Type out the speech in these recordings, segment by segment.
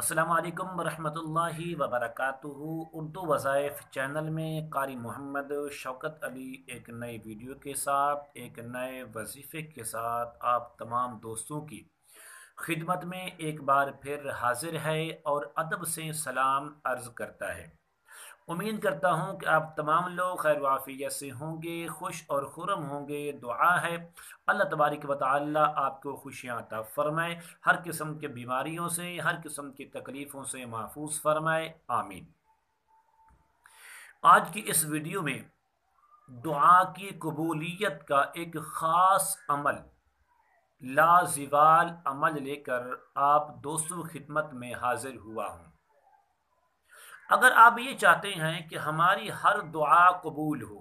अस्सलामु अलैकुम वरहमतुल्लाहि वबरकातुहू। उर्दू वज़ाइफ चैनल में कारी मोहम्मद शौकत अली एक नई वीडियो के साथ एक नए वजीफ़े के साथ आप तमाम दोस्तों की खिदमत में एक बार फिर हाजिर है और अदब से सलाम अर्ज़ करता है। उम्मीद करता हूँ कि आप तमाम लोग खैर वाफियत से होंगे, खुश और खुरम होंगे। दुआ है अल्लाह तबारक व तआला आपको खुशियाँ अता फरमाए, हर किस्म के बीमारियों से, हर किस्म की तकलीफ़ों से महफूज फरमाए, आमीन। आज की इस वीडियो में दुआ की कबूलियत का एक ख़ास अमल, लाज़िवाल अमल लेकर आप दोस्तों की खिदमत में हाजिर हुआ हूँ। अगर आप ये चाहते हैं कि हमारी हर दुआ कबूल हो,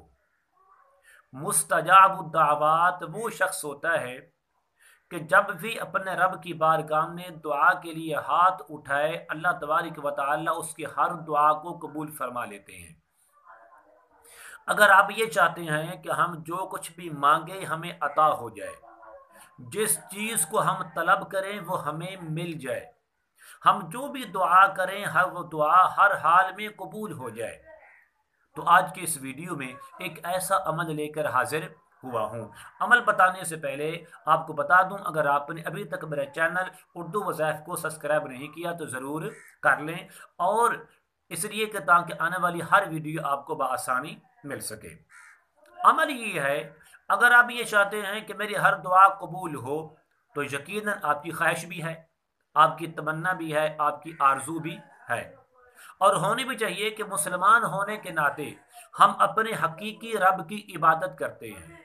मुस्तजाब दावात वो शख्स होता है कि जब भी अपने रब की बारगाह में दुआ के लिए हाथ उठाए, अल्लाह तबारक व तआला उसकी हर दुआ को कबूल फरमा लेते हैं। अगर आप ये चाहते हैं कि हम जो कुछ भी मांगे हमें अता हो जाए, जिस चीज़ को हम तलब करें वो हमें मिल जाए, हम जो भी दुआ करें हर वो दुआ हर हाल में कबूल हो जाए, तो आज के इस वीडियो में एक ऐसा अमल लेकर हाजिर हुआ हूँ। अमल बताने से पहले आपको बता दूं, अगर आपने अभी तक मेरा चैनल उर्दू वज़ाइफ को सब्सक्राइब नहीं किया तो ज़रूर कर लें, और इसलिए कि ताकि आने वाली हर वीडियो आपको बआसानी मिल सके। अमल ये है, अगर आप ये चाहते हैं कि मेरी हर दुआ कबूल हो, तो यकीनन आपकी ख्वाहिश भी है, आपकी तमन्ना भी है, आपकी आरजू भी है, और होनी भी चाहिए कि मुसलमान होने के नाते हम अपने हकीकी रब की इबादत करते हैं।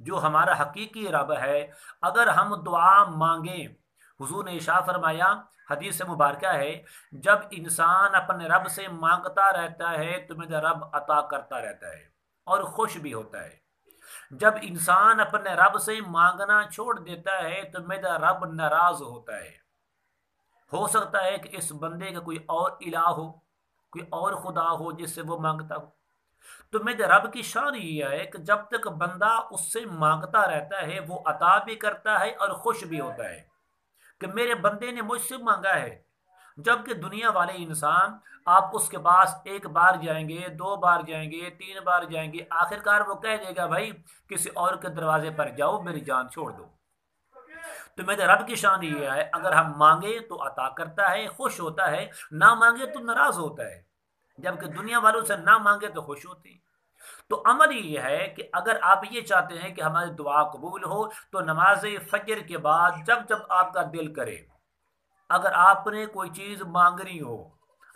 जो हमारा हकीकी रब है, अगर हम दुआ मांगें, हुजूर ने इरशाद फरमाया, हदीस मुबारका है, जब इंसान अपने रब से मांगता रहता है तो मेरा रब अता करता रहता है और खुश भी होता है। जब इंसान अपने रब से मांगना छोड़ देता है तो मेरा रब नाराज होता है। हो सकता है कि इस बंदे का कोई और इलाह हो, कोई और खुदा हो जिससे वो मांगता हो। तो मेरे रब की शान ये है कि जब तक बंदा उससे मांगता रहता है वो अता भी करता है और खुश भी होता है कि मेरे बंदे ने मुझसे मांगा है। जबकि दुनिया वाले इंसान, आप उसके पास एक बार जाएंगे, दो बार जाएंगे, तीन बार जाएंगे, आखिरकार वो कह देगा भाई किसी और के दरवाजे पर जाओ, मेरी जान छोड़ दो। तो मेरे रब की शान ये है, अगर हम मांगे तो अता करता है, खुश होता है, ना मांगे तो नाराज होता है। जबकि दुनिया वालों से ना मांगे तो खुश होते हैं। तो अमल ये है कि अगर आप ये चाहते हैं कि हमारी दुआ कबूल हो, तो नमाज फजर के बाद जब जब आपका दिल करे, अगर आपने कोई चीज मांगनी हो,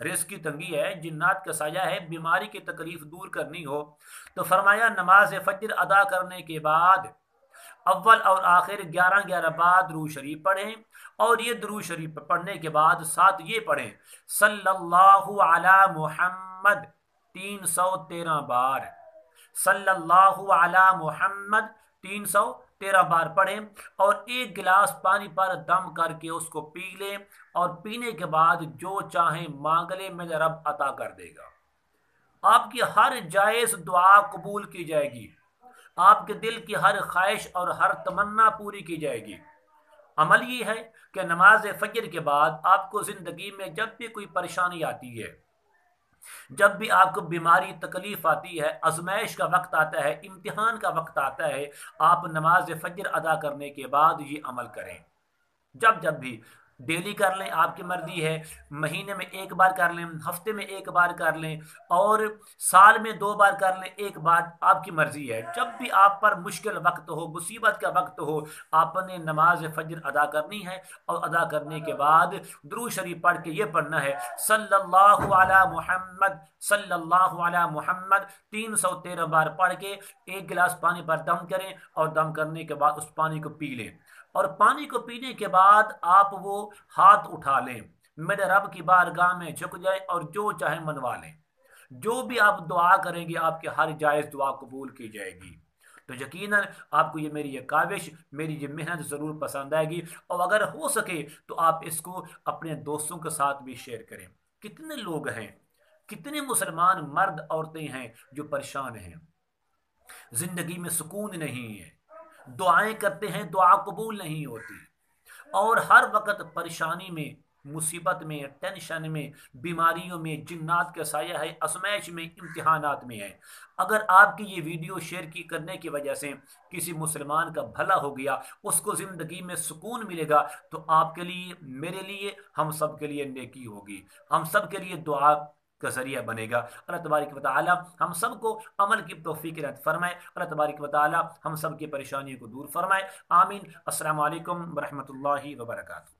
रिस्क की तंगी है, जिन्नात का साया है, बीमारी की तकलीफ दूर करनी हो, तो फरमाया नमाज फजर अदा करने के बाद अव्वल और आखिर 11-11 बार दुरूद शरीफ पढ़ें, और ये दुरूद शरीफ पढ़ने के बाद साथ ये पढ़ें सल्लल्लाहु अला मुहम्मद 313 बार, सल्लल्लाहु अला मुहम्मद 313 बार पढ़ें, और एक गिलास पानी पर दम करके उसको पी लें, और पीने के बाद जो चाहें मांग लें, मेरा रब अता कर देगा। आपकी हर जायज़ दुआ कबूल की जाएगी, आपके दिल की हर ख्वाहिश और हर तमन्ना पूरी की जाएगी। अमल ये है कि नमाज फजर के बाद आपको ज़िंदगी में जब भी कोई परेशानी आती है, जब भी आपको बीमारी तकलीफ आती है, आजमाइश का वक्त आता है, इम्तिहान का वक्त आता है, आप नमाज फजर अदा करने के बाद ये अमल करें। जब जब भी डेली कर लें, आपकी मर्जी है, महीने में एक बार कर लें, हफ्ते में एक बार कर लें, और साल में दो बार कर लें, एक बार, आपकी मर्जी है। जब भी आप पर मुश्किल वक्त हो, मुसीबत का वक्त हो, आपने नमाज फजर अदा करनी है, और अदा करने के बाद दुरूद शरीफ पढ़ के ये पढ़ना है सल्लल्लाहु अला मुहम्मद, सल्लल्लाहु अला मुहम्मद 313 बार पढ़ के एक गिलास पानी पर दम करें, और दम करने के बाद उस पानी को पी लें, और पानी को पीने के बाद आप वो हाथ उठा लें, मेरे रब की बारगाह में झुक जाए और जो चाहे मनवा लें। जो भी आप दुआ करेंगे आपके हर जायज़ दुआ कबूल की जाएगी। तो यकीनन आपको ये मेरी ये काविश, मेरी ये मेहनत ज़रूर पसंद आएगी, और अगर हो सके तो आप इसको अपने दोस्तों के साथ भी शेयर करें। कितने लोग हैं, कितने मुसलमान मर्द औरतें हैं जो परेशान हैं, जिंदगी में सुकून नहीं है, दुआएं करते हैं दुआ कबूल नहीं होती, और हर वक्त परेशानी में مصیبت میں، ٹینشن میں، بیماریوں میں، جنات کا سایہ ہے، ازمائش میں، امتحانات میں ہے۔ اگر آپ کی یہ ویڈیو شیئر کی کرنے کی وجہ سے کسی مسلمان کا بھلا ہو گیا، اس کو زندگی میں سکون ملے گا، تو آپ کے لیے، میرے لیے، ہم سب کے لیے نیکی ہوگی، ہم سب کے لیے دعا کا ذریعہ بنے گا۔ اللہ تبارک و تعالی ہم سب کو عمل کی توفیق عنایت فرمائے۔ اللہ تبارک و تعالی ہم سب کی پریشانیوں کو دور فرمائے۔ آمین۔ السلام علیکم ورحمۃ اللہ وبرکاتہ۔